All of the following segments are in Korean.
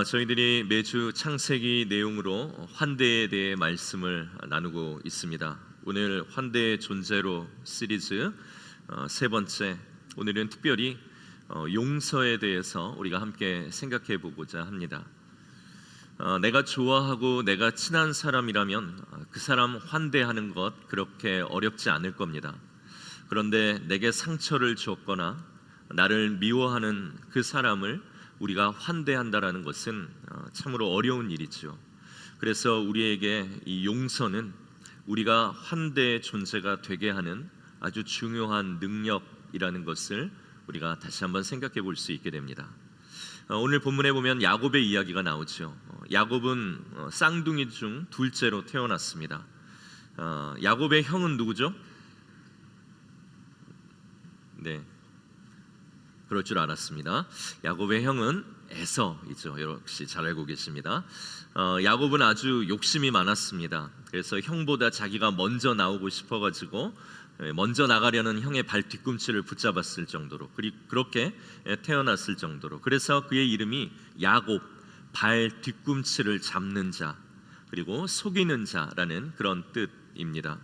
저희들이 매주 창세기 내용으로 환대에 대해 말씀을 나누고 있습니다. 오늘 환대의 존재로 시리즈 세 번째, 오늘은 특별히 용서에 대해서 우리가 함께 생각해 보고자 합니다. 내가 좋아하고 내가 친한 사람이라면 그 사람 환대하는 것 그렇게 어렵지 않을 겁니다. 그런데 내게 상처를 줬거나 나를 미워하는 그 사람을 우리가 환대한다라는 것은 참으로 어려운 일이죠. 그래서 우리에게 이 용서는 우리가 환대의 존재가 되게 하는 아주 중요한 능력이라는 것을 우리가 다시 한번 생각해 볼 수 있게 됩니다. 오늘 본문에 보면 야곱의 이야기가 나오죠. 야곱은 쌍둥이 중 둘째로 태어났습니다. 야곱의 형은 누구죠? 네, 그럴 줄 알았습니다. 야곱의 형은 에서이죠. 역시 잘 알고 계십니다. 야곱은 아주 욕심이 많았습니다. 그래서 형보다 자기가 먼저 나오고 싶어가지고 먼저 나가려는 형의 발 뒤꿈치를 붙잡았을 정도로, 그렇게 태어났을 정도로, 그래서 그의 이름이 야곱, 발 뒤꿈치를 잡는 자, 그리고 속이는 자라는 그런 뜻입니다.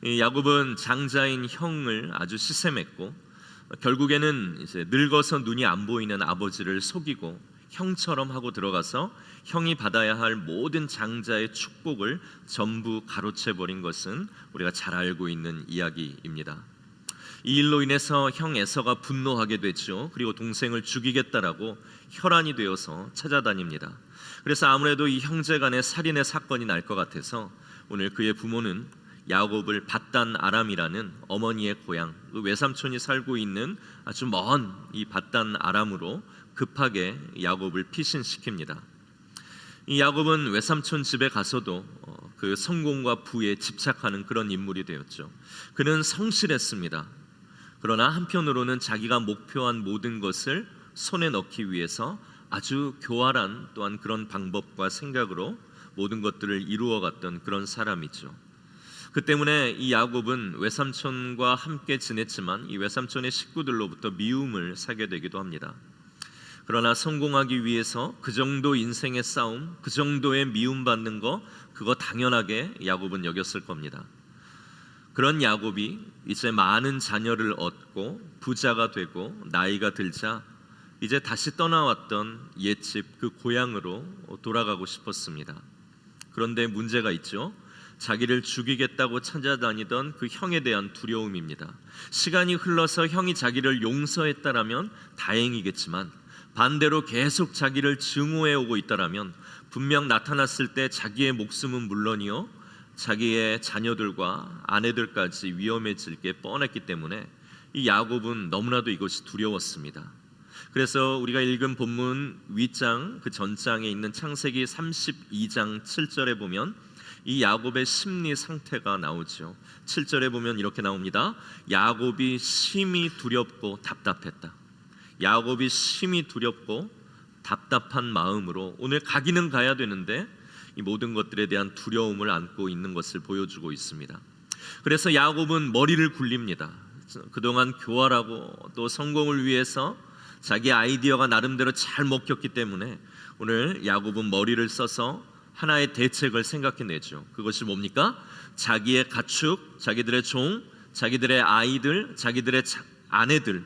야곱은 장자인 형을 아주 시샘했고 결국에는 이제 늙어서 눈이 안 보이는 아버지를 속이고 형처럼 하고 들어가서 형이 받아야 할 모든 장자의 축복을 전부 가로채 버린 것은 우리가 잘 알고 있는 이야기입니다. 이 일로 인해서 형 에서가 분노하게 되죠. 그리고 동생을 죽이겠다라고 혈안이 되어서 찾아다닙니다. 그래서 아무래도 이 형제 간의 살인의 사건이 날 것 같아서 오늘 그의 부모는 야곱을 밧단 아람이라는 어머니의 고향, 그 외삼촌이 살고 있는 아주 먼 이 밧단 아람으로 급하게 야곱을 피신시킵니다. 이 야곱은 외삼촌 집에 가서도 그 성공과 부에 집착하는 그런 인물이 되었죠. 그는 성실했습니다. 그러나 한편으로는 자기가 목표한 모든 것을 손에 넣기 위해서 아주 교활한 또한 그런 방법과 생각으로 모든 것들을 이루어갔던 그런 사람이죠. 그 때문에 이 야곱은 외삼촌과 함께 지냈지만 이 외삼촌의 식구들로부터 미움을 사게 되기도 합니다. 그러나 성공하기 위해서 그 정도 인생의 싸움, 그 정도의 미움받는 거, 그거 당연하게 야곱은 여겼을 겁니다. 그런 야곱이 이제 많은 자녀를 얻고 부자가 되고 나이가 들자 이제 다시 떠나왔던 옛집 그 고향으로 돌아가고 싶었습니다. 그런데 문제가 있죠. 자기를 죽이겠다고 찾아다니던 그 형에 대한 두려움입니다. 시간이 흘러서 형이 자기를 용서했다라면 다행이겠지만 반대로 계속 자기를 증오해 오고 있다라면 분명 나타났을 때 자기의 목숨은 물론이요 자기의 자녀들과 아내들까지 위험해질 게 뻔했기 때문에 이 야곱은 너무나도 이것이 두려웠습니다. 그래서 우리가 읽은 본문 윗장 그 전장에 있는 창세기 32장 7절에 보면 이 야곱의 심리 상태가 나오죠. 7절에 보면 이렇게 나옵니다. 야곱이 심히 두렵고 답답했다. 야곱이 심히 두렵고 답답한 마음으로 오늘 가기는 가야 되는데 이 모든 것들에 대한 두려움을 안고 있는 것을 보여주고 있습니다. 그래서 야곱은 머리를 굴립니다. 그동안 교활하고 또 성공을 위해서 자기 아이디어가 나름대로 잘 먹혔기 때문에 오늘 야곱은 머리를 써서 하나의 대책을 생각해내죠. 그것이 뭡니까? 자기의 가축, 자기들의 종, 자기들의 아이들, 자기들의 아내들,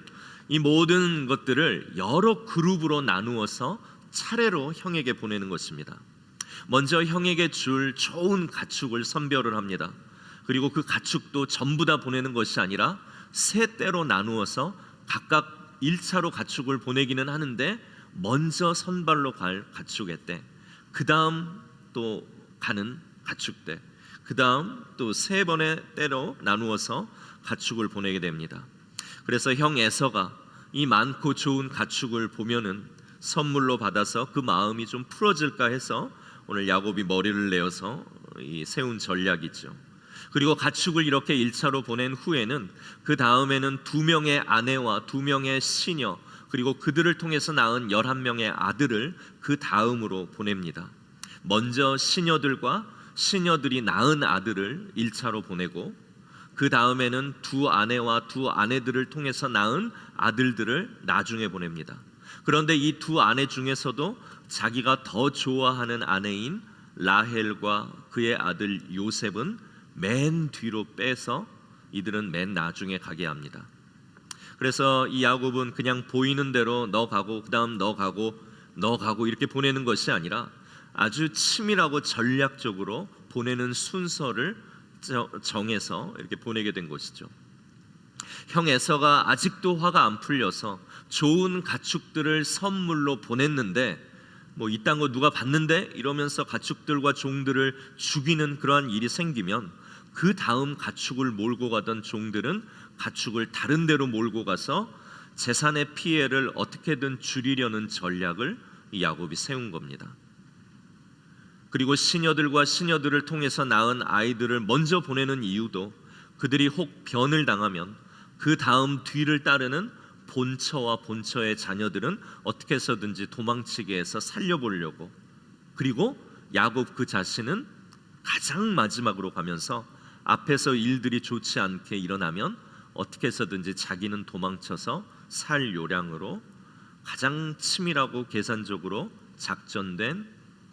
이 모든 것들을 여러 그룹으로 나누어서 차례로 형에게 보내는 것입니다. 먼저 형에게 줄 좋은 가축을 선별을 합니다. 그리고 그 가축도 전부 다 보내는 것이 아니라 세 때로 나누어서 각각 1차로 가축을 보내기는 하는데 먼저 선발로 갈 가축의 때, 그 다음 또 가는 가축 때, 그 다음 또 세 번의 때로 나누어서 가축을 보내게 됩니다. 그래서 형 에서가 이 많고 좋은 가축을 보면은 선물로 받아서 그 마음이 좀 풀어질까 해서 오늘 야곱이 머리를 내어서 세운 전략이죠. 그리고 가축을 이렇게 1차로 보낸 후에는 그 다음에는 2명의 아내와 2명의 시녀, 그리고 그들을 통해서 낳은 11명의 아들을 그 다음으로 보냅니다. 먼저 시녀들과 시녀들이 낳은 아들을 1차로 보내고 그 다음에는 2 아내와 2 아내들을 통해서 낳은 아들들을 나중에 보냅니다. 그런데 이 두 아내 중에서도 자기가 더 좋아하는 아내인 라헬과 그의 아들 요셉은 맨 뒤로 빼서 이들은 맨 나중에 가게 합니다. 그래서 이 야곱은 그냥 보이는 대로 너 가고 그다음 너 가고 너 가고 이렇게 보내는 것이 아니라 아주 치밀하고 전략적으로 보내는 순서를 정해서 이렇게 보내게 된 것이죠. 형 에서가 아직도 화가 안 풀려서 좋은 가축들을 선물로 보냈는데 뭐 이딴 거 누가 봤는데 이러면서 가축들과 종들을 죽이는 그러한 일이 생기면 그 다음 가축을 몰고 가던 종들은 가축을 다른 데로 몰고 가서 재산의 피해를 어떻게든 줄이려는 전략을 이 야곱이 세운 겁니다. 그리고 시녀들과 시녀들을 통해서 낳은 아이들을 먼저 보내는 이유도 그들이 혹 변을 당하면 그 다음 뒤를 따르는 본처와 본처의 자녀들은 어떻게 해서든지 도망치게 해서 살려보려고, 그리고 야곱 그 자신은 가장 마지막으로 가면서 앞에서 일들이 좋지 않게 일어나면 어떻게 해서든지 자기는 도망쳐서 살 요량으로 가장 치밀하고 계산적으로 작전된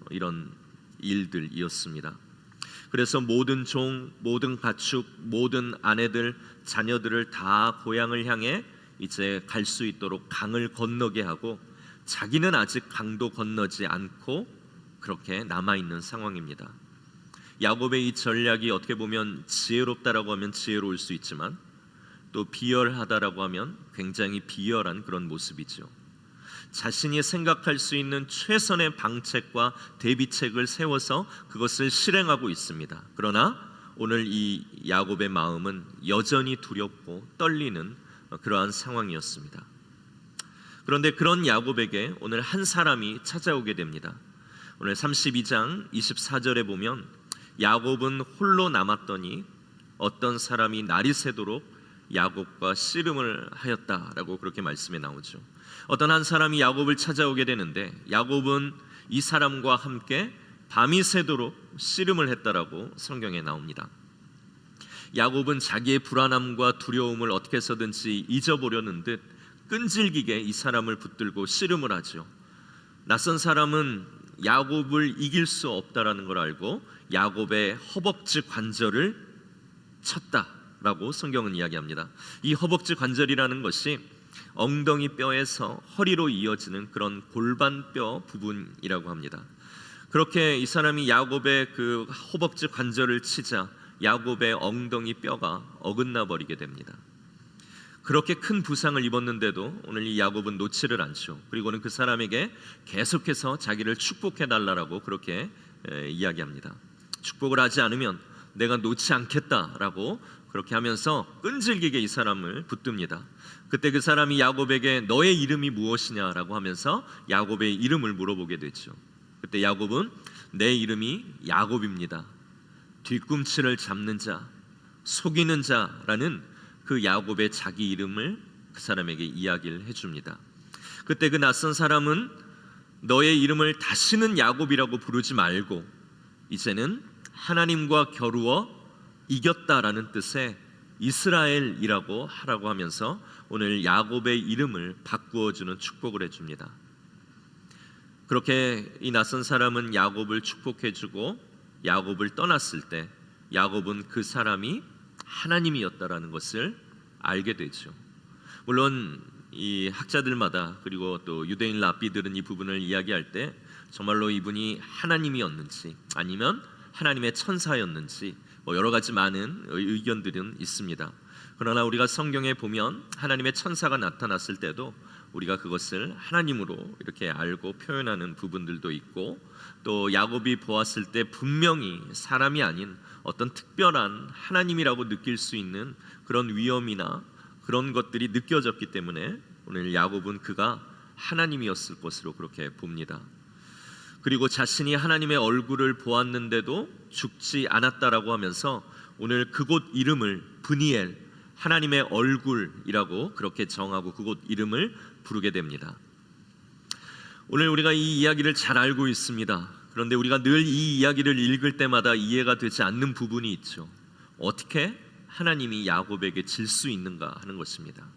이런 일들이었습니다. 그래서 모든 종, 모든 가축, 모든 아내들, 자녀들을 다 고향을 향해 이제 갈 수 있도록 강을 건너게 하고 자기는 아직 강도 건너지 않고 그렇게 남아있는 상황입니다. 야곱의 이 전략이 어떻게 보면 지혜롭다라고 하면 지혜로울 수 있지만 또 비열하다라고 하면 굉장히 비열한 그런 모습이죠. 자신이 생각할 수 있는 최선의 방책과 대비책을 세워서 그것을 실행하고 있습니다. 그러나 오늘 이 야곱의 마음은 여전히 두렵고 떨리는 그러한 상황이었습니다. 그런데 그런 야곱에게 오늘 한 사람이 찾아오게 됩니다. 오늘 32장 24절에 보면 야곱은 홀로 남았더니 어떤 사람이 날이 새도록 야곱과 씨름을 하였다라고 그렇게 말씀에 나오죠. 어떤 한 사람이 야곱을 찾아오게 되는데 야곱은 이 사람과 함께 밤이 새도록 씨름을 했다라고 성경에 나옵니다. 야곱은 자기의 불안함과 두려움을 어떻게 해서든지 잊어보려는 듯 끈질기게 이 사람을 붙들고 씨름을 하죠. 낯선 사람은 야곱을 이길 수 없다라는 걸 알고 야곱의 허벅지 관절을 쳤다라고 성경은 이야기합니다. 이 허벅지 관절이라는 것이 엉덩이 뼈에서 허리로 이어지는 그런 골반뼈 부분이라고 합니다. 그렇게 이 사람이 야곱의 그 허벅지 관절을 치자 야곱의 엉덩이 뼈가 어긋나 버리게 됩니다. 그렇게 큰 부상을 입었는데도 오늘 이 야곱은 놓지를 않죠. 그리고는 그 사람에게 계속해서 자기를 축복해 달라고 그렇게 이야기합니다. 축복을 하지 않으면 내가 놓지 않겠다라고 그렇게 하면서 끈질기게 이 사람을 붙듭니다. 그때 그 사람이 야곱에게 너의 이름이 무엇이냐라고 하면서 야곱의 이름을 물어보게 되죠. 그때 야곱은 내 이름이 야곱입니다. 뒤꿈치를 잡는 자, 속이는 자라는 그 야곱의 자기 이름을 그 사람에게 이야기를 해줍니다. 그때 그 낯선 사람은 너의 이름을 다시는 야곱이라고 부르지 말고 이제는 하나님과 겨루어 이겼다라는 뜻의 이스라엘이라고 하라고 하면서 오늘 야곱의 이름을 바꾸어주는 축복을 해줍니다. 그렇게 이 낯선 사람은 야곱을 축복해주고 야곱을 떠났을 때 야곱은 그 사람이 하나님이었다라는 것을 알게 되죠. 물론 이 학자들마다 그리고 또 유대인 랍비들은 이 부분을 이야기할 때 정말로 이분이 하나님이었는지 아니면 하나님의 천사였는지 뭐 여러 가지 많은 의견들은 있습니다. 그러나 우리가 성경에 보면 하나님의 천사가 나타났을 때도 우리가 그것을 하나님으로 이렇게 알고 표현하는 부분들도 있고 또 야곱이 보았을 때 분명히 사람이 아닌 어떤 특별한 하나님이라고 느낄 수 있는 그런 위엄이나 그런 것들이 느껴졌기 때문에 오늘 야곱은 그가 하나님이었을 것으로 그렇게 봅니다. 그리고 자신이 하나님의 얼굴을 보았는데도 죽지 않았다라고 하면서 오늘 그곳 이름을 브니엘, 하나님의 얼굴이라고 그렇게 정하고 그곳 이름을 부르게 됩니다. 오늘 우리가 이 이야기를 잘 알고 있습니다. 그런데 우리가 늘 이 이야기를 읽을 때마다 이해가 되지 않는 부분이 있죠. 어떻게 하나님이 야곱에게 질 수 있는가 하는 것입니다.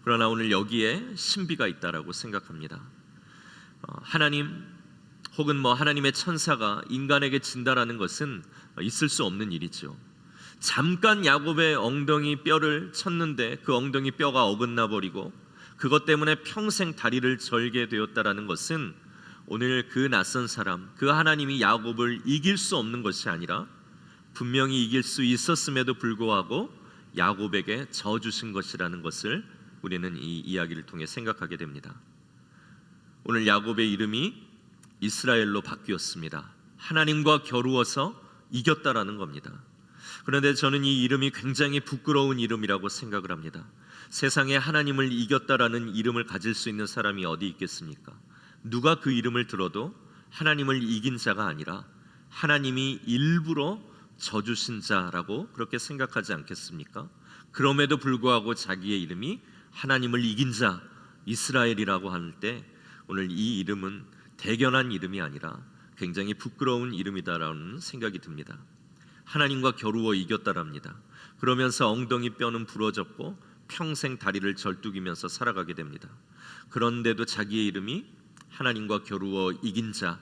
그러나 오늘 여기에 신비가 있다라고 생각합니다. 하나님 혹은 하나님의 천사가 인간에게 진다라는 것은 있을 수 없는 일이죠. 잠깐 야곱의 엉덩이 뼈를 쳤는데 그 엉덩이 뼈가 어긋나 버리고 그것 때문에 평생 다리를 절게 되었다라는 것은 오늘 그 낯선 사람, 그 하나님이 야곱을 이길 수 없는 것이 아니라 분명히 이길 수 있었음에도 불구하고 야곱에게 져 주신 것이라는 것을 우리는 이 이야기를 통해 생각하게 됩니다. 오늘 야곱의 이름이 이스라엘로 바뀌었습니다. 하나님과 겨루어서 이겼다라는 겁니다. 그런데 저는 이 이름이 굉장히 부끄러운 이름이라고 생각을 합니다. 세상에 하나님을 이겼다라는 이름을 가질 수 있는 사람이 어디 있겠습니까? 누가 그 이름을 들어도 하나님을 이긴 자가 아니라 하나님이 일부러 져주신 자라고 그렇게 생각하지 않겠습니까? 그럼에도 불구하고 자기의 이름이 하나님을 이긴 자 이스라엘이라고 할 때 오늘 이 이름은 대견한 이름이 아니라 굉장히 부끄러운 이름이다라는 생각이 듭니다. 하나님과 겨루어 이겼다랍니다. 그러면서 엉덩이 뼈는 부러졌고 평생 다리를 절뚝이면서 살아가게 됩니다. 그런데도 자기의 이름이 하나님과 겨루어 이긴 자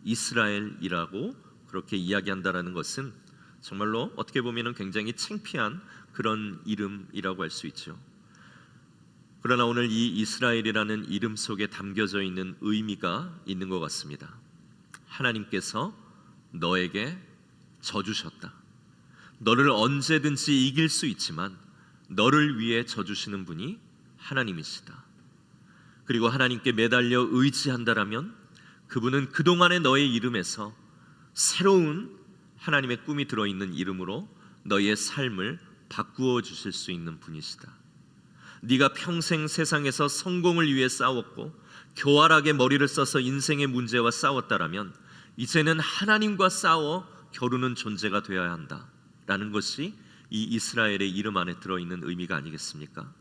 이스라엘이라고 그렇게 이야기한다라는 것은 정말로 어떻게 보면 굉장히 창피한 그런 이름이라고 할 수 있죠. 그러나 오늘 이 이스라엘이라는 이름 속에 담겨져 있는 의미가 있는 것 같습니다. 하나님께서 너에게 져주셨다. 너를 언제든지 이길 수 있지만 너를 위해 져주시는 분이 하나님이시다. 그리고 하나님께 매달려 의지한다라면 그분은 그동안의 너의 이름에서 새로운 하나님의 꿈이 들어있는 이름으로 너의 삶을 바꾸어 주실 수 있는 분이시다. 네가 평생 세상에서 성공을 위해 싸웠고 교활하게 머리를 써서 인생의 문제와 싸웠다라면 이제는 하나님과 싸워 겨루는 존재가 되어야 한다라는 것이 이 이스라엘의 이름 안에 들어있는 의미가 아니겠습니까?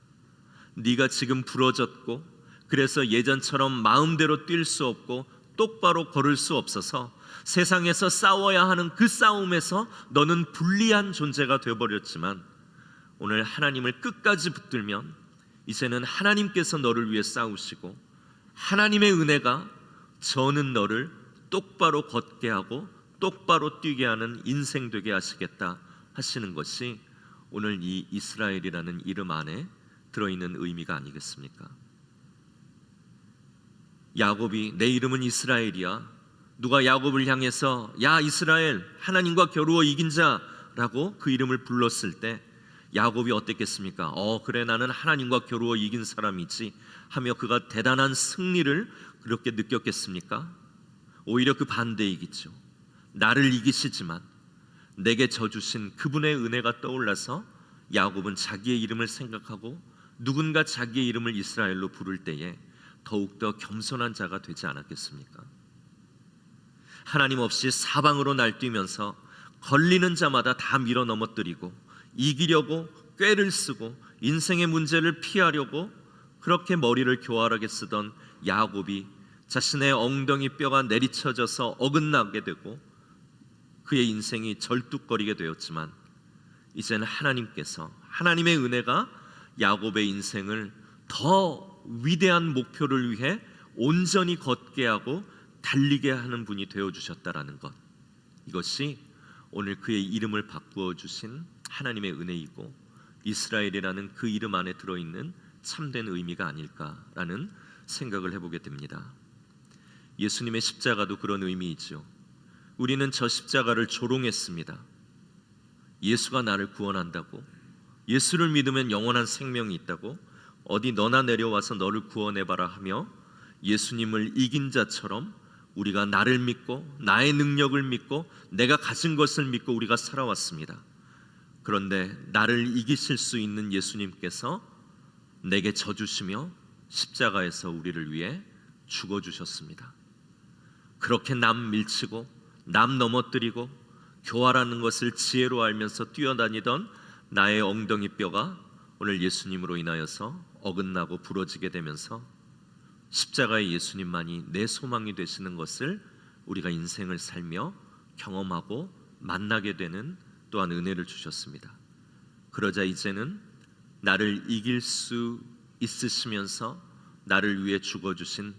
네가 지금 부러졌고 그래서 예전처럼 마음대로 뛸 수 없고 똑바로 걸을 수 없어서 세상에서 싸워야 하는 그 싸움에서 너는 불리한 존재가 되어버렸지만 오늘 하나님을 끝까지 붙들면 이제는 하나님께서 너를 위해 싸우시고 하나님의 은혜가 저는 너를 똑바로 걷게 하고 똑바로 뛰게 하는 인생 되게 하시겠다 하시는 것이 오늘 이 이스라엘이라는 이름 안에 들어있는 의미가 아니겠습니까? 야곱이 내 이름은 이스라엘이야. 누가 야곱을 향해서 야 이스라엘 하나님과 겨루어 이긴 자라고 그 이름을 불렀을 때 야곱이 어땠겠습니까? 그래 나는 하나님과 겨루어 이긴 사람이지 하며 그가 대단한 승리를 그렇게 느꼈겠습니까? 오히려 그 반대이겠죠. 나를 이기시지만 내게 져주신 그분의 은혜가 떠올라서 야곱은 자기의 이름을 생각하고 누군가 자기의 이름을 이스라엘로 부를 때에 더욱더 겸손한 자가 되지 않았겠습니까? 하나님 없이 사방으로 날뛰면서 걸리는 자마다 다 밀어 넘어뜨리고 이기려고 꾀를 쓰고 인생의 문제를 피하려고 그렇게 머리를 교활하게 쓰던 야곱이 자신의 엉덩이 뼈가 내리쳐져서 어긋나게 되고 그의 인생이 절뚝거리게 되었지만 이제는 하나님께서 하나님의 은혜가 야곱의 인생을 더 위대한 목표를 위해 온전히 걷게 하고 달리게 하는 분이 되어주셨다라는 것, 이것이 오늘 그의 이름을 바꾸어 주신 하나님의 은혜이고 이스라엘이라는 그 이름 안에 들어있는 참된 의미가 아닐까라는 생각을 해보게 됩니다. 예수님의 십자가도 그런 의미이죠. 우리는 저 십자가를 조롱했습니다. 예수가 나를 구원한다고, 예수를 믿으면 영원한 생명이 있다고, 어디 너나 내려와서 너를 구원해봐라 하며 예수님을 이긴 자처럼 우리가 나를 믿고 나의 능력을 믿고 내가 가진 것을 믿고 우리가 살아왔습니다. 그런데 나를 이기실 수 있는 예수님께서 내게 져주시며 십자가에서 우리를 위해 죽어주셨습니다. 그렇게 남 밀치고 남 넘어뜨리고 교활하는 것을 지혜로 알면서 뛰어다니던 나의 엉덩이 뼈가 오늘 예수님으로 인하여서 어긋나고 부러지게 되면서 십자가의 예수님만이 내 소망이 되시는 것을 우리가 인생을 살며 경험하고 만나게 되는 또한 은혜를 주셨습니다. 그러자 이제는 나를 이길 수 있으시면서 나를 위해 죽어주신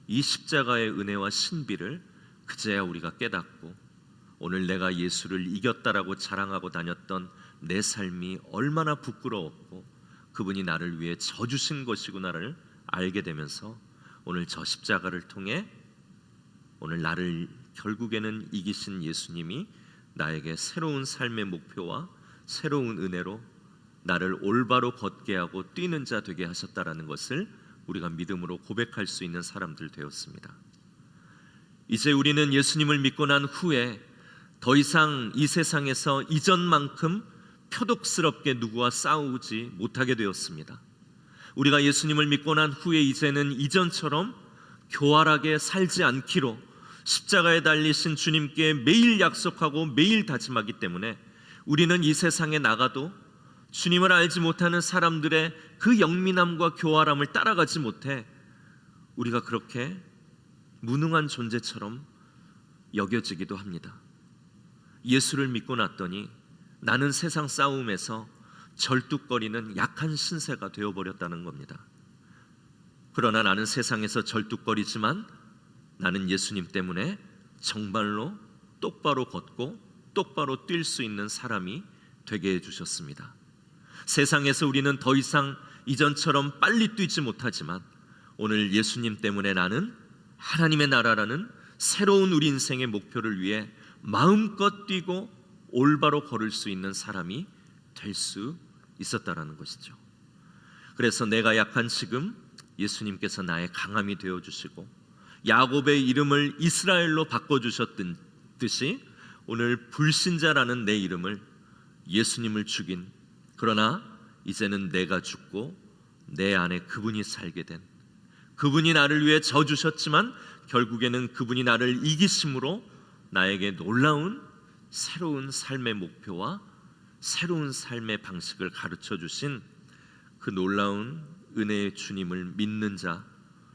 이 십자가의 은혜와 신비를 그제야 우리가 깨닫고 오늘 내가 예수를 이겼다라고 자랑하고 다녔던 내 삶이 얼마나 부끄러웠고 그분이 나를 위해 져주신 것이구나를 알게 되면서 오늘 저 십자가를 통해 오늘 나를 결국에는 이기신 예수님이 나에게 새로운 삶의 목표와 새로운 은혜로 나를 올바로 걷게 하고 뛰는 자 되게 하셨다라는 것을 우리가 믿음으로 고백할 수 있는 사람들 되었습니다. 이제 우리는 예수님을 믿고 난 후에 더 이상 이 세상에서 이전만큼 표독스럽게 누구와 싸우지 못하게 되었습니다. 우리가 예수님을 믿고 난 후에 이제는 이전처럼 교활하게 살지 않기로 십자가에 달리신 주님께 매일 약속하고 매일 다짐하기 때문에 우리는 이 세상에 나가도 주님을 알지 못하는 사람들의 그 영민함과 교활함을 따라가지 못해 우리가 그렇게 무능한 존재처럼 여겨지기도 합니다. 예수를 믿고 났더니 나는 세상 싸움에서 절뚝거리는 약한 신세가 되어버렸다는 겁니다. 그러나 나는 세상에서 절뚝거리지만 나는 예수님 때문에 정말로 똑바로 걷고 똑바로 뛸 수 있는 사람이 되게 해주셨습니다. 세상에서 우리는 더 이상 이전처럼 빨리 뛰지 못하지만 오늘 예수님 때문에 나는 하나님의 나라라는 새로운 우리 인생의 목표를 위해 마음껏 뛰고 올바로 걸을 수 있는 사람이 될 수 있었다라는 것이죠. 그래서 내가 약한 지금 예수님께서 나의 강함이 되어주시고 야곱의 이름을 이스라엘로 바꿔주셨듯이 오늘 불신자라는 내 이름을 예수님을 죽인, 그러나 이제는 내가 죽고 내 안에 그분이 살게 된, 그분이 나를 위해 져주셨지만 결국에는 그분이 나를 이기심으로 나에게 놀라운 새로운 삶의 목표와 새로운 삶의 방식을 가르쳐 주신 그 놀라운 은혜의 주님을 믿는 자,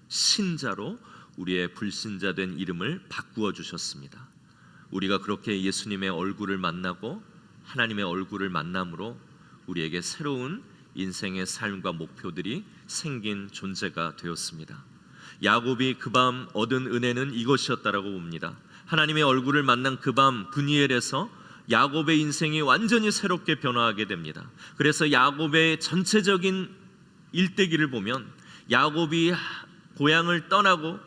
신자로 우리의 불신자된 이름을 바꾸어 주셨습니다. 우리가 그렇게 예수님의 얼굴을 만나고 하나님의 얼굴을 만남으로 우리에게 새로운 인생의 삶과 목표들이 생긴 존재가 되었습니다. 야곱이 그 밤 얻은 은혜는 이것이었다라고 봅니다. 하나님의 얼굴을 만난 그 밤 브니엘에서 야곱의 인생이 완전히 새롭게 변화하게 됩니다. 그래서 야곱의 전체적인 일대기를 보면 야곱이 고향을 떠나고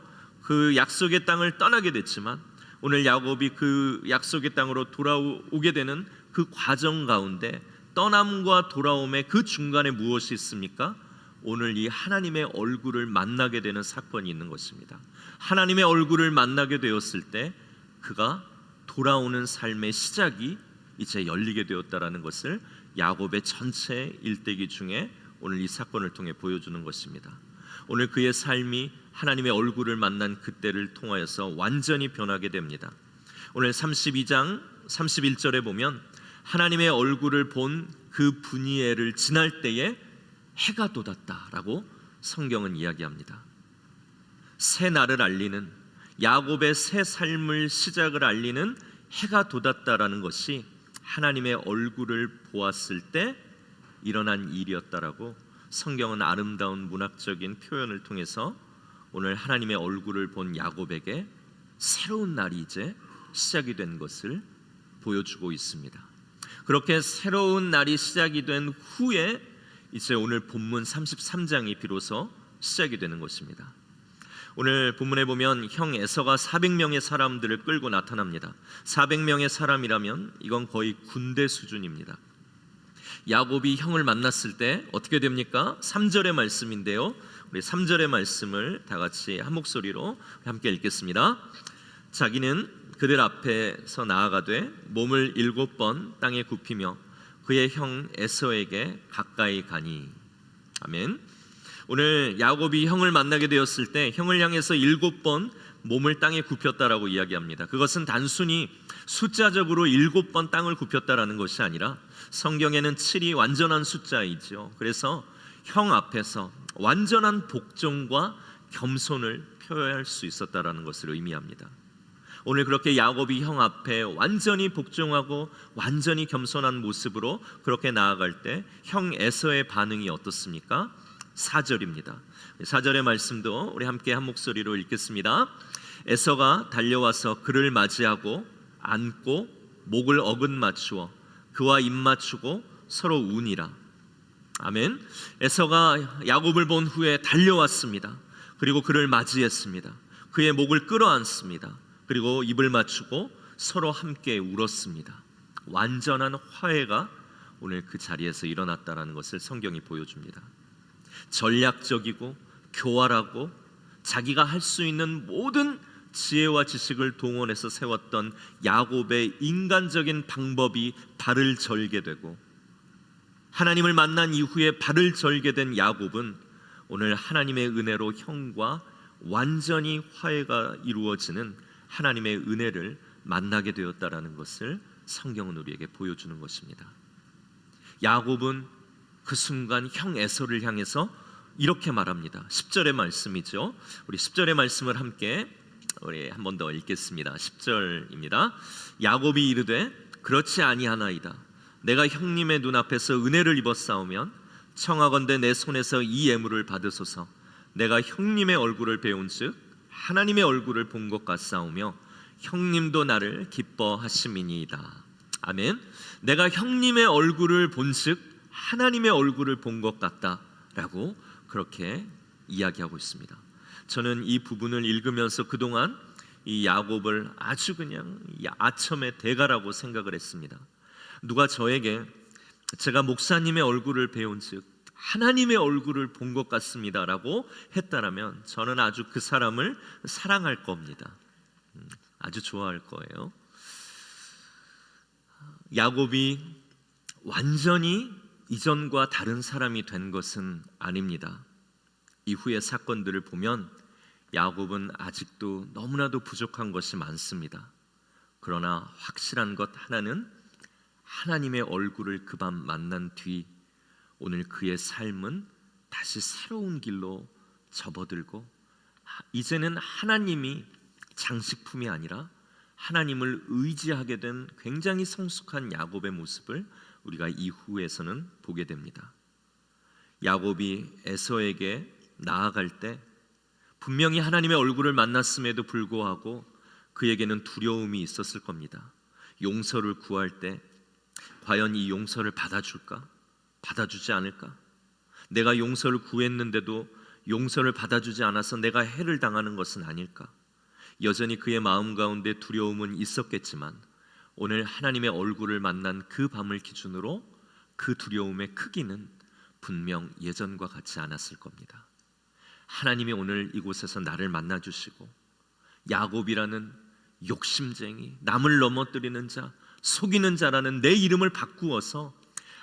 그 약속의 땅을 떠나게 됐지만 오늘 야곱이 그 약속의 땅으로 돌아오게 되는 그 과정 가운데 떠남과 돌아옴의 그 중간에 무엇이 있습니까? 오늘 이 하나님의 얼굴을 만나게 되는 사건이 있는 것입니다. 하나님의 얼굴을 만나게 되었을 때 그가 돌아오는 삶의 시작이 이제 열리게 되었다라는 것을 야곱의 전체 일대기 중에 오늘 이 사건을 통해 보여주는 것입니다. 오늘 그의 삶이 하나님의 얼굴을 만난 그때를 통하여서 완전히 변하게 됩니다. 오늘 32장 31절에 보면 하나님의 얼굴을 본 그 브니엘을 지날 때에 해가 돋았다라고 성경은 이야기합니다. 새 날을 알리는, 야곱의 새 삶을 시작을 알리는 해가 돋았다라는 것이 하나님의 얼굴을 보았을 때 일어난 일이었다라고 성경은 아름다운 문학적인 표현을 통해서 오늘 하나님의 얼굴을 본 야곱에게 새로운 날이 이제 시작이 된 것을 보여주고 있습니다. 그렇게 새로운 날이 시작이 된 후에 이제 오늘 본문 33장이 비로소 시작이 되는 것입니다. 오늘 본문에 보면 형 에서가 400명의 사람들을 끌고 나타납니다. 400명의 사람이라면 이건 거의 군대 수준입니다. 야곱이 형을 만났을 때 어떻게 됩니까? 3절의 말씀인데요. 우리 3절의 말씀을 다 같이 한 목소리로 함께 읽겠습니다. 자기는 그들 앞에서 나아가되 몸을 7번 땅에 굽히며 그의 형 에서에게 가까이 가니. 아멘. 오늘 야곱이 형을 만나게 되었을 때 형을 향해서 7번 몸을 땅에 굽혔다라고 이야기합니다. 그것은 단순히 숫자적으로 7번 땅을 굽혔다라는 것이 아니라 성경에는 7이 완전한 숫자이죠. 그래서 형 앞에서 완전한 복종과 겸손을 표현할 수 있었다라는 것을 의미합니다. 오늘 그렇게 야곱이 형 앞에 완전히 복종하고 완전히 겸손한 모습으로 그렇게 나아갈 때 형 에서의 반응이 어떻습니까? 4절입니다. 4절의 말씀도 우리 함께 한 목소리로 읽겠습니다. 에서가 달려와서 그를 맞이하고 안고 목을 어긋 맞추어 그와 입 맞추고 서로 우니라. 아멘. 에서가 야곱을 본 후에 달려왔습니다. 그리고 그를 맞이했습니다. 그의 목을 끌어안습니다. 그리고 입을 맞추고 서로 함께 울었습니다. 완전한 화해가 오늘 그 자리에서 일어났다는 것을 성경이 보여줍니다. 전략적이고 교활하고 자기가 할 수 있는 모든 지혜와 지식을 동원해서 세웠던 야곱의 인간적인 방법이 발을 절게 되고, 하나님을 만난 이후에 발을 절게 된 야곱은 오늘 하나님의 은혜로 형과 완전히 화해가 이루어지는 하나님의 은혜를 만나게 되었다라는 것을 성경은 우리에게 보여주는 것입니다. 야곱은 그 순간 형 에서를 향해서 이렇게 말합니다. 10절의 말씀이죠. 우리 10절의 말씀을 함께 우리 한 번 더 읽겠습니다. 10절입니다. 야곱이 이르되 그렇지 아니하나이다. 내가 형님의 눈앞에서 은혜를 입었사오면 청하건대 내 손에서 이 예물을 받으소서. 내가 형님의 얼굴을 배운즉 하나님의 얼굴을 본 것 같사오며 형님도 나를 기뻐하심이니이다. 아멘. 내가 형님의 얼굴을 본즉 하나님의 얼굴을 본 것 같다라고 그렇게 이야기하고 있습니다. 저는 이 부분을 읽으면서 그동안 이 야곱을 아주 그냥 아첨의 대가라고 생각을 했습니다. 누가 저에게 제가 목사님의 얼굴을 배운즉 하나님의 얼굴을 본 것 같습니다라고 했다라면 저는 아주 그 사람을 사랑할 겁니다. 아주 좋아할 거예요. 야곱이 완전히 이전과 다른 사람이 된 것은 아닙니다. 이후의 사건들을 보면 야곱은 아직도 너무나도 부족한 것이 많습니다. 그러나 확실한 것 하나는 하나님의 얼굴을 그 밤 만난 뒤 오늘 그의 삶은 다시 새로운 길로 접어들고 이제는 하나님이 장식품이 아니라 하나님을 의지하게 된 굉장히 성숙한 야곱의 모습을 우리가 이후에서는 보게 됩니다. 야곱이 에서에게 나아갈 때 분명히 하나님의 얼굴을 만났음에도 불구하고 그에게는 두려움이 있었을 겁니다. 용서를 구할 때 과연 이 용서를 받아줄까? 받아주지 않을까? 내가 용서를 구했는데도 용서를 받아주지 않아서 내가 해를 당하는 것은 아닐까? 여전히 그의 마음 가운데 두려움은 있었겠지만 오늘 하나님의 얼굴을 만난 그 밤을 기준으로 그 두려움의 크기는 분명 예전과 같지 않았을 겁니다. 하나님이 오늘 이곳에서 나를 만나주시고 야곱이라는 욕심쟁이, 남을 넘어뜨리는 자, 속이는 자라는 내 이름을 바꾸어서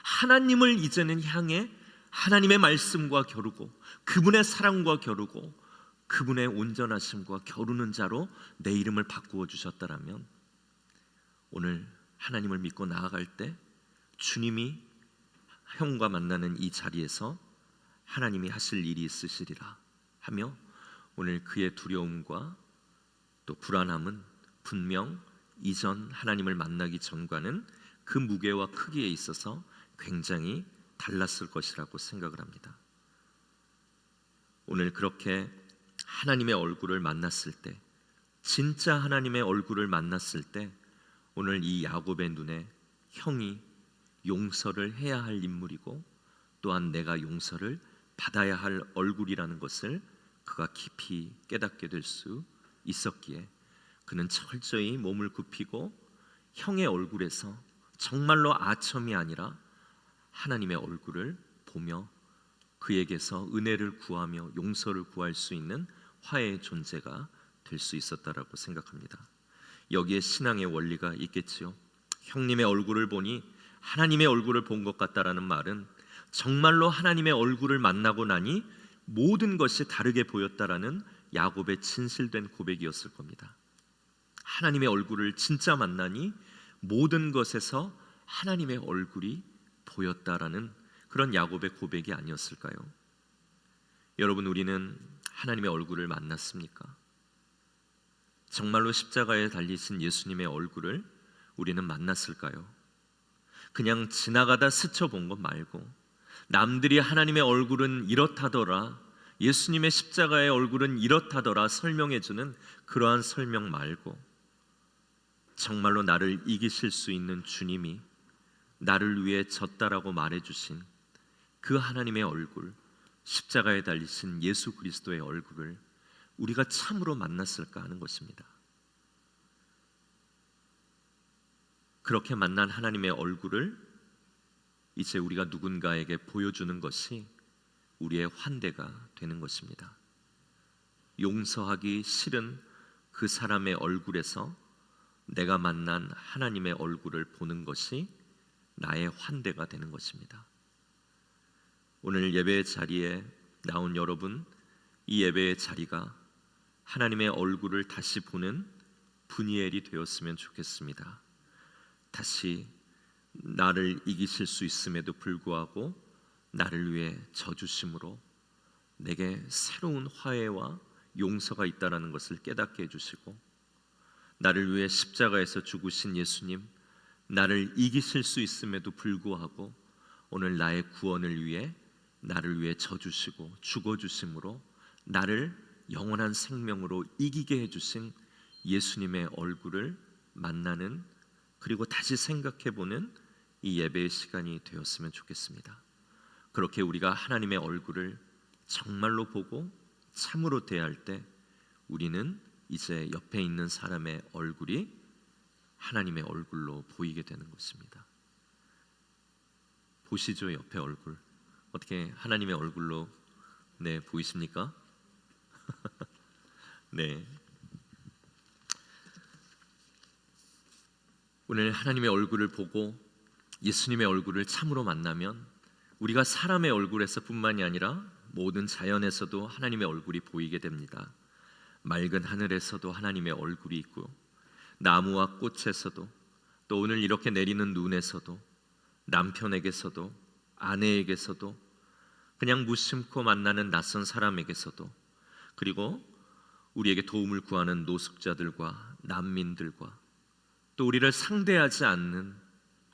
하나님을 이제는 향해 하나님의 말씀과 겨루고 그분의 사랑과 겨루고 그분의 온전하심과 겨루는 자로 내 이름을 바꾸어 주셨다라면 오늘 하나님을 믿고 나아갈 때 주님이 형과 만나는 이 자리에서 하나님이 하실 일이 있으시리라 하며 오늘 그의 두려움과 또 불안함은 분명 이전 하나님을 만나기 전과는 그 무게와 크기에 있어서 굉장히 달랐을 것이라고 생각을 합니다. 오늘 그렇게 하나님의 얼굴을 만났을 때, 진짜 하나님의 얼굴을 만났을 때 오늘 이 야곱의 눈에 형이 용서를 해야 할 인물이고 또한 내가 용서를 받아야 할 얼굴이라는 것을 그가 깊이 깨닫게 될 수 있었기에 그는 철저히 몸을 굽히고 형의 얼굴에서 정말로 아첨이 아니라 하나님의 얼굴을 보며 그에게서 은혜를 구하며 용서를 구할 수 있는 화해의 존재가 될 수 있었다라고 생각합니다. 여기에 신앙의 원리가 있겠지요. 형님의 얼굴을 보니 하나님의 얼굴을 본 것 같다라는 말은 정말로 하나님의 얼굴을 만나고 나니 모든 것이 다르게 보였다라는 야곱의 진실된 고백이었을 겁니다. 하나님의 얼굴을 진짜 만나니 모든 것에서 하나님의 얼굴이 보였다라는 그런 야곱의 고백이 아니었을까요? 여러분, 우리는 하나님의 얼굴을 만났습니까? 정말로 십자가에 달리신 예수님의 얼굴을 우리는 만났을까요? 그냥 지나가다 스쳐본 것 말고 남들이 하나님의 얼굴은 이렇다더라, 예수님의 십자가의 얼굴은 이렇다더라 설명해주는 그러한 설명 말고, 정말로 나를 이기실 수 있는 주님이 나를 위해 졌다라고 말해주신 그 하나님의 얼굴, 십자가에 달리신 예수 그리스도의 얼굴을 우리가 참으로 만났을까 하는 것입니다. 그렇게 만난 하나님의 얼굴을 이제 우리가 누군가에게 보여주는 것이 우리의 환대가 되는 것입니다. 용서하기 싫은 그 사람의 얼굴에서 내가 만난 하나님의 얼굴을 보는 것이 나의 환대가 되는 것입니다. 오늘 예배의 자리에 나온 여러분, 이 예배의 자리가 하나님의 얼굴을 다시 보는 분이엘이 되었으면 좋겠습니다. 다시 나를 이기실 수 있음에도 불구하고 나를 위해 져주심으로 내게 새로운 화해와 용서가 있다는 것을 깨닫게 해주시고, 나를 위해 십자가에서 죽으신 예수님, 나를 이기실 수 있음에도 불구하고 오늘 나의 구원을 위해 나를 위해 져주시고 죽어주심으로 나를 영원한 생명으로 이기게 해주신 예수님의 얼굴을 만나는, 그리고 다시 생각해보는 이 예배의 시간이 되었으면 좋겠습니다. 그렇게 우리가 하나님의 얼굴을 정말로 보고 참으로 대할 때 우리는 이제 옆에 있는 사람의 얼굴이 하나님의 얼굴로 보이게 되는 것입니다. 보시죠, 옆에 얼굴. 어떻게 하나님의 얼굴로 보이십니까? 네. 오늘 하나님의 얼굴을 보고 예수님의 얼굴을 참으로 만나면 우리가 사람의 얼굴에서 뿐만이 아니라 모든 자연에서도 하나님의 얼굴이 보이게 됩니다. 맑은 하늘에서도 하나님의 얼굴이 있고, 나무와 꽃에서도, 또 오늘 이렇게 내리는 눈에서도, 남편에게서도, 아내에게서도, 그냥 무심코 만나는 낯선 사람에게서도, 그리고 우리에게 도움을 구하는 노숙자들과 난민들과, 또 우리를 상대하지 않는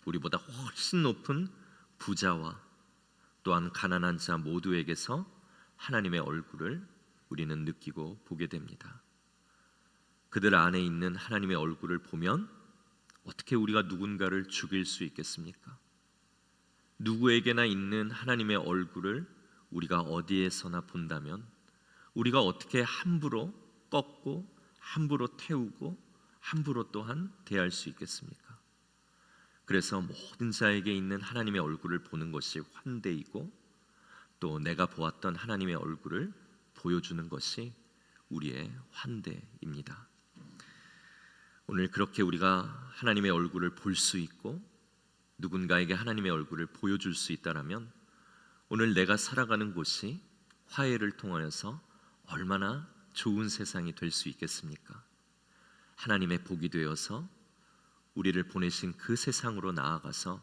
우리보다 훨씬 높은 부자와 또한 가난한 자 모두에게서 하나님의 얼굴을 우리는 느끼고 보게 됩니다. 그들 안에 있는 하나님의 얼굴을 보면 어떻게 우리가 누군가를 죽일 수 있겠습니까? 누구에게나 있는 하나님의 얼굴을 우리가 어디에서나 본다면 우리가 어떻게 함부로 꺾고 함부로 태우고 함부로 또한 대할 수 있겠습니까? 그래서 모든 자에게 있는 하나님의 얼굴을 보는 것이 환대이고, 또 내가 보았던 하나님의 얼굴을 보여주는 것이 우리의 환대입니다. 오늘 그렇게 우리가 하나님의 얼굴을 볼 수 있고 누군가에게 하나님의 얼굴을 보여줄 수 있다라면 오늘 내가 살아가는 곳이 화해를 통하여서 얼마나 좋은 세상이 될 수 있겠습니까? 하나님의 복이 되어서 우리를 보내신 그 세상으로 나아가서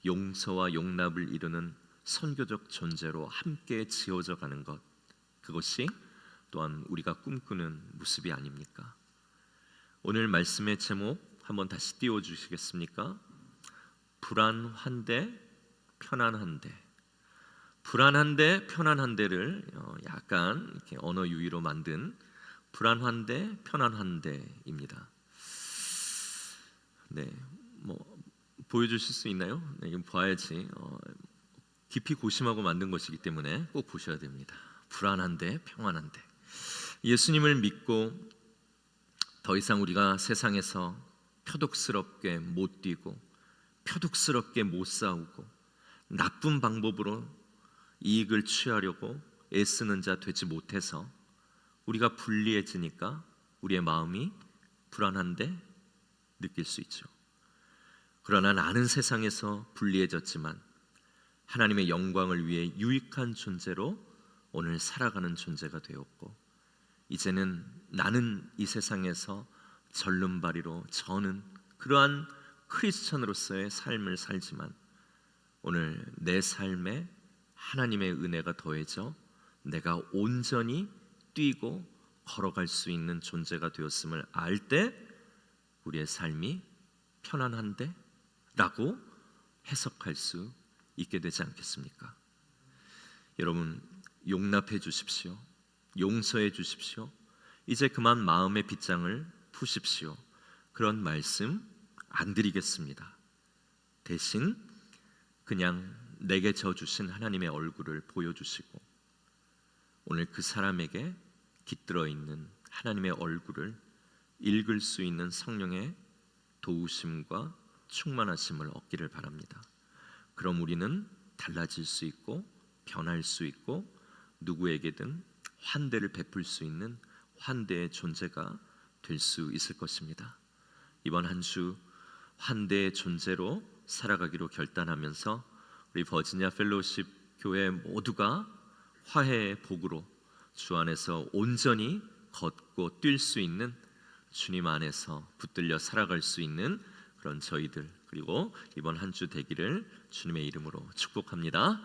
용서와 용납을 이루는 선교적 존재로 함께 지어져 가는 것, 그것이 또한 우리가 꿈꾸는 모습이 아닙니까? 오늘 말씀의 제목 한번 다시 띄워주시겠습니까? 불안한데 편안한데. 불안한데 편안한데를 약간 이렇게 언어 유희로 만든 불안한데 편안한데입니다. 보여주실 수 있나요? 이건 봐야지. 깊이 고심하고 만든 것이기 때문에 꼭 보셔야 됩니다. 불안한데 평안한데. 예수님을 믿고 더 이상 우리가 세상에서 표독스럽게 못 뛰고 표독스럽게 못 싸우고 나쁜 방법으로 이익을 취하려고 애쓰는 자 되지 못해서 우리가 불리해지니까 우리의 마음이 불안한데 느낄 수 있죠. 그러나 나는 세상에서 불리해졌지만 하나님의 영광을 위해 유익한 존재로 오늘 살아가는 존재가 되었고, 이제는 나는 이 세상에서 절름발이로 저는 그러한 크리스천으로서의 삶을 살지만 오늘 내 삶에 하나님의 은혜가 더해져 내가 온전히 뛰고 걸어갈 수 있는 존재가 되었음을 알 때 우리의 삶이 편안한데? 라고 해석할 수 있게 되지 않겠습니까? 여러분 용납해 주십시오. 용서해 주십시오. 이제 그만 마음의 빗장을 푸십시오. 그런 말씀 안 드리겠습니다. 대신 그냥 내게 져 주신 하나님의 얼굴을 보여주시고 오늘 그 사람에게 깃들어 있는 하나님의 얼굴을 읽을 수 있는 성령의 도우심과 충만하심을 얻기를 바랍니다. 그럼 우리는 달라질 수 있고 변할 수 있고 누구에게든 환대를 베풀 수 있는 환대의 존재가 될 수 있을 것입니다. 이번 한 주 환대의 존재로 살아가기로 결단하면서 우리 버지니아 펠로우십 교회 모두가 화해의 복으로 주 안에서 온전히 걷고 뛸 수 있는, 주님 안에서 붙들려 살아갈 수 있는 그런 저희들, 그리고 이번 한 주 되기를 주님의 이름으로 축복합니다.